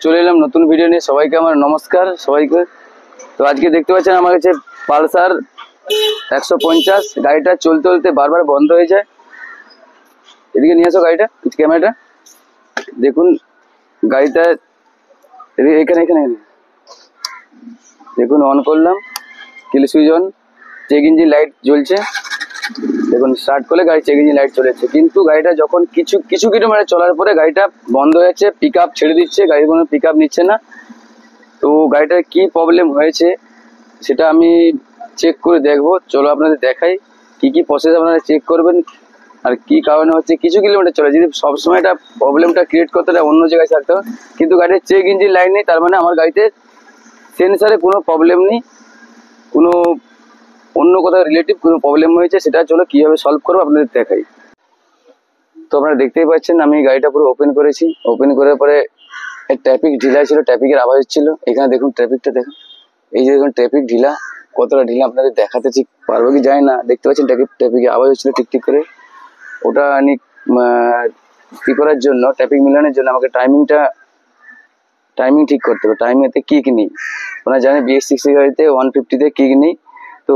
চলে এলাম নতুন ভিডিও নিয়ে। সবাইকে আমার নমস্কার সবাইকে। তো আজকে দেখতে পাচ্ছেন আমার কাছে পালসার 150 গাড়িটা চলতে চলতে বারবার বন্ধ হয়ে যায়। এদিকে নিয়ে আসো গাড়িটা, ক্যামেরাটা দেখুন। গাড়িটা এখানে এখানে দেখুন, অন করলাম, kill switch on, check engine light জ্বলছে। দেখুন স্টার্ট করলে গাড়ি চেক ইঞ্জিন লাইট চলেছে, কিন্তু গাড়িটা যখন কিছু কিলোমিটার চলার পরে গাড়িটা বন্ধ হয়ে যাচ্ছে, পিক আপ ছেড়ে দিচ্ছে, গাড়ি কোনো পিক আপ নিচ্ছে না। তো গাড়িটার কি প্রবলেম হয়েছে সেটা আমি চেক করে দেখবো। চলো আপনাদের দেখাই কি কি প্রসেস আপনারা চেক করবেন আর কি কারণে হচ্ছে। কিছু কিলোমিটার চলে, যদি সবসময় এটা প্রবলেমটা ক্রিয়েট করতে হয় অন্য জায়গায় থাকতে হবে, কিন্তু গাড়ির চেক ইঞ্জিন লাইট নেই, তার মানে আমার গাড়িতে সেন্সারে কোনো প্রবলেম নেই, কোনো অন্য কোথাও রিলেটিভ কোনো প্রবলেম হয়েছে। সেটা চলো কীভাবে সলভ করবো আপনাদের দেখাই। তো আপনারা দেখতেই পাচ্ছেন আমি গাড়িটা পুরো ওপেন করেছি। ওপেন করার পরে ট্রাফিক ঢিলা ছিল, ট্রাফিকের আওয়াজ হচ্ছিল। এখানে দেখুন ট্রাফিকটা দেখুন, এই যে দেখুন ট্রাফিক ঢিলা, কতটা ঢিলা আপনাদের দেখাতে ঠিক পারবো কি যায় না। দেখতে পাচ্ছেন ট্রাফিকের আওয়াজ হচ্ছিল টিকটিক করে। ওটা আমি কি করার জন্য, ট্রাফিক মিলানোর জন্য আমাকে টাইমিং ঠিক করতে হবে। টাইমিংতে কিক নেই, ওনারা জানে BS6 গাড়িতে 150-তে কিক নেই। তো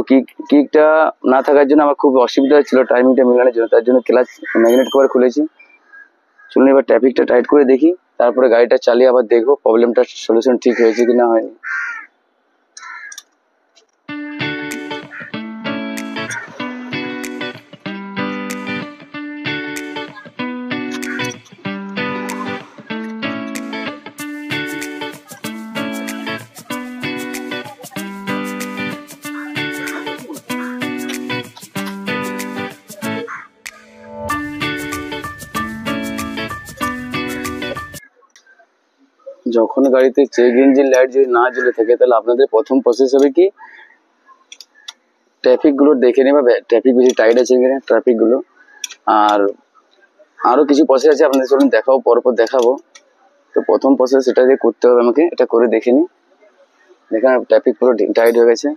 কিকটা না থাকার জন্য আমার খুব অসুবিধা হচ্ছিল টাইমিংটা মিলানোর জন্য। তার জন্য ক্লাচ ম্যাগনেট কভার খুলেছি। চলুন এবার ট্রাফিকটা টাইট করে দেখি, তারপরে গাড়িটা চালিয়ে আবার দেখবো প্রবলেমটার সলিউশন ঠিক হয়েছে কি না হয়নি। যখন গাড়িতে চেক ইঞ্জিন লাইট যদি না জ্বলে থাকে, তাহলে আপনাদের প্রথম প্রসেস হবে কি, ট্রাফিক গুলো দেখে নেবে, ট্রাফিক বেশি টাইট আছে কিনা ট্রাফিক গুলো। আর আরো কিছু প্রসেস আছে, আপনাদের চলুন দেখাবো, পরপর দেখাবো। তো প্রথম প্রসেস এটা দিয়ে করতে হবে আমাকে, এটা করে দেখে নিই। দেখেন ট্রাফিক পুরো টাইট হয়ে গেছে,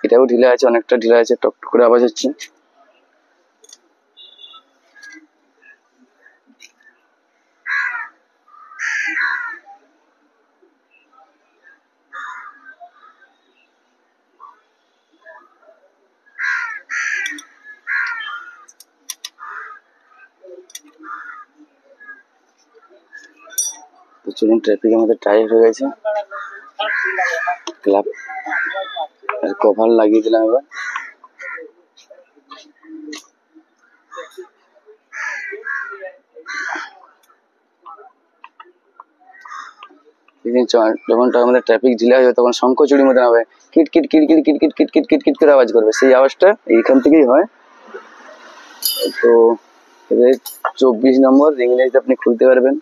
এটাও ঢিলা আছে, অনেকটা ঢিলা আছে, টক করে আওয়াজ হচ্ছে। তো চলুন, ট্রাফিক আমাদের টাইট হয়ে গেছে, ক্লাব কভার লাগিয়ে দিলাম। এবার যখন আমাদের ট্রাফিক ঢিলা হয়ে যাবে, তখন শঙ্খচুড়ির মতন হবে, kit kit kit kit kit kit kit kit kit kit করে আওয়াজ করবে। সেই আওয়াজটা এইখান থেকেই হয়। তো 24 নম্বর রিং লাইট আপনি খুলতে পারবেন।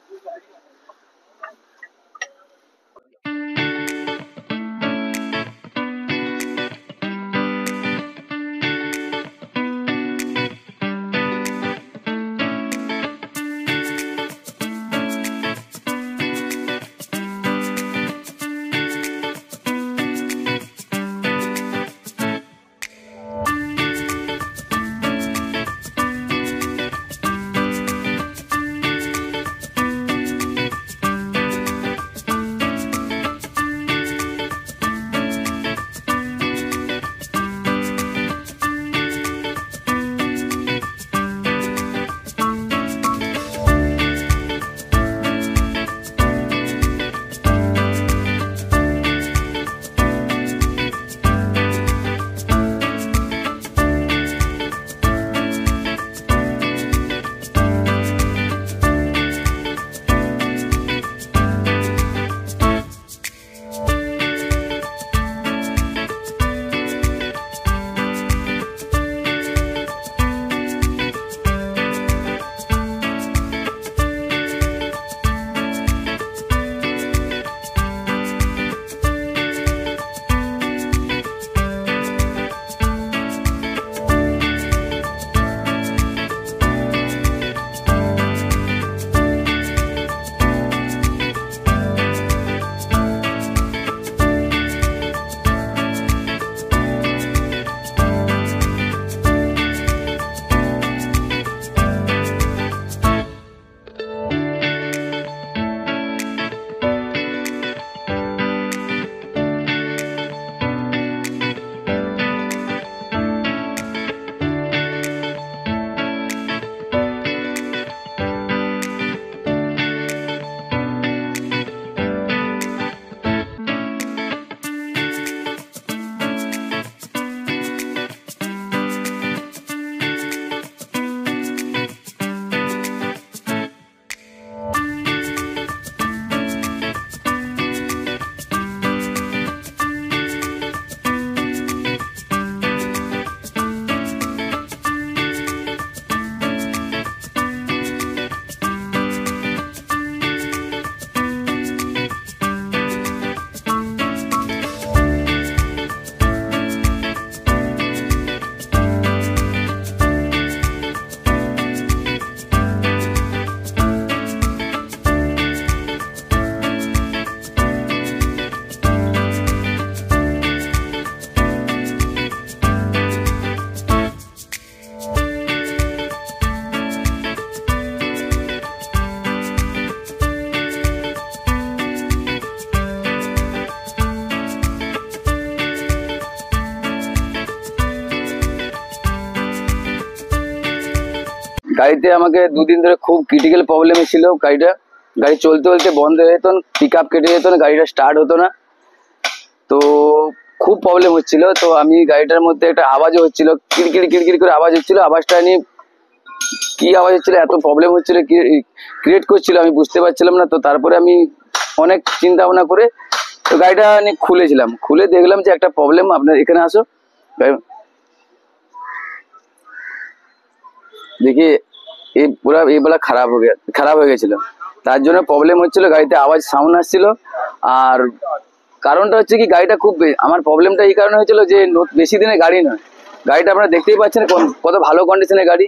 গাড়িতে আমাকে 2 দিন ধরে খুব ক্রিটিক্যাল প্রবলেমে ছিল গাড়িটা। গাড়ি চলতে চলতে বন্ধ হয়ে যেত, পিক আপ কেটে যেত না, গাড়িটা স্টার্ট হতো না। তো খুব প্রবলেম হচ্ছিল। তো আমি গাড়িটার মধ্যে একটা আওয়াজও হচ্ছিল, কিড়কিড় কিড়কিড় করে আওয়াজ হচ্ছিল। আওয়াজটা নিয়ে কি আওয়াজ হচ্ছিল, এত প্রবলেম হচ্ছিল, ক্রিয়েট করছিল, আমি বুঝতে পারছিলাম না। তো তারপরে আমি অনেক চিন্তা ভাবনা করে তো গাড়িটা নিয়ে খুলেছিলাম। খুলে দেখলাম যে একটা প্রবলেম। আপনার এখানে আসো, দেখি এই পুরা এই বেলা খারাপ হয়ে গেছিল। তার জন্য প্রবলেম হচ্ছিল, গাড়িতে আওয়াজ সাউন্ড আসছিল। আর কারণটা হচ্ছে কি, গাড়িটা খুব আমার প্রবলেমটা এই কারণে হয়েছিল যে বেশি দিনের গাড়ি নয়। গাড়িটা আপনারা দেখতেই পাচ্ছেন কত ভালো কন্ডিশনের গাড়ি।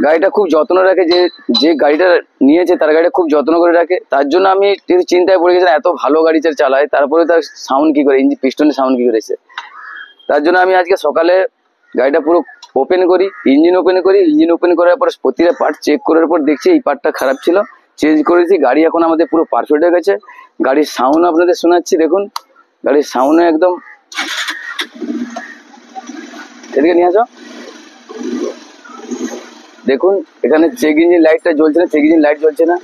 গাড়িটা খুব যত্ন রাখে, যে যে গাড়িটা নিয়েছে তার গাড়িটা খুব যত্ন করে রাখে। তার জন্য আমি চিন্তায় পড়ে গেছিলাম, এত ভালো গাড়ি চালায়, তারপরে তার সাউন্ড কি করে, ইঞ্জিন পিস্টনের সাউন্ড কি করেছে। তার জন্য আমি আজকে সকালে গাড়িটা পুরো ওপেন করি, ইঞ্জিন ওপেন করার পর প্রতিটা পার্ট চেক করার পর দেখছি এই পার্টটা খারাপ ছিল, চেঞ্জ করেছি। গাড়ি এখন আমাদের পুরো পারফেক্ট হয়ে গেছে। গাড়ির সাউন্ড আপনাদের শোনাচ্ছি, দেখুন গাড়ির সাউন্ড একদম, এদিকে নিয়ে আসো, দেখুন এখানে চেক ইঞ্জিন লাইটটা জ্বলছে না, চেক ইঞ্জিন লাইট জ্বলছে না।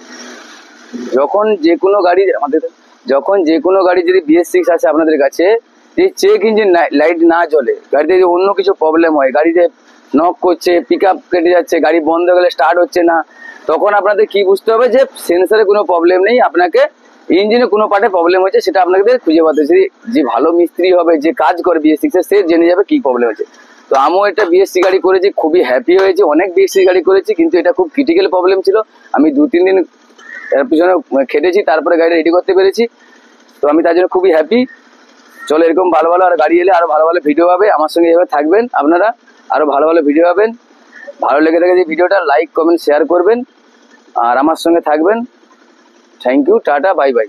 যখন যে কোনো গাড়ি যদি BS6 আছে আপনাদের কাছে, যে চেক ইঞ্জিন লাইট না জ্বলে, গাড়িতে যদি অন্য কিছু প্রবলেম হয়, গাড়িতে নক করছে, পিক আপ কেটে যাচ্ছে, গাড়ি বন্ধ হয়ে গেলে স্টার্ট হচ্ছে না, তখন আপনাদের কি বুঝতে হবে যে সেন্সারে কোনো প্রবলেম নেই, আপনাকে ইঞ্জিনে কোনো পার্টে প্রবলেম হচ্ছে, সেটা আপনাদের খুঁজে পাতে। যে ভালো মিস্ত্রি হবে, যে কাজ করে BS6 সে জেনে যাবে কি প্রবলেম হচ্ছে। তো আমিও একটা BS6 গাড়ি করেছি, খুবই হ্যাপি হয়েছি। অনেক BS6 গাড়ি করেছি, কিন্তু এটা খুব ক্রিটিক্যাল প্রবলেম ছিল। আমি 2-3 দিন এর পিছনে খেটেছি, তারপরে গাড়িটা রেডি করতে পেরেছি। তো আমি তার জন্য খুবই হ্যাপি। চলো, এরকম ভালো ভালো আর গাড়ি এলে আরো ভালো ভালো ভিডিও হবে। আমার সঙ্গে এভাবে থাকবেন আপনারা, আরো ভালো ভালো ভিডিও পাবেন। ভালো লেগে থাকে যে ভিডিওটা লাইক কমেন্ট শেয়ার করবেন আর আমার সঙ্গে থাকবেন। Thank you, tata, bye by.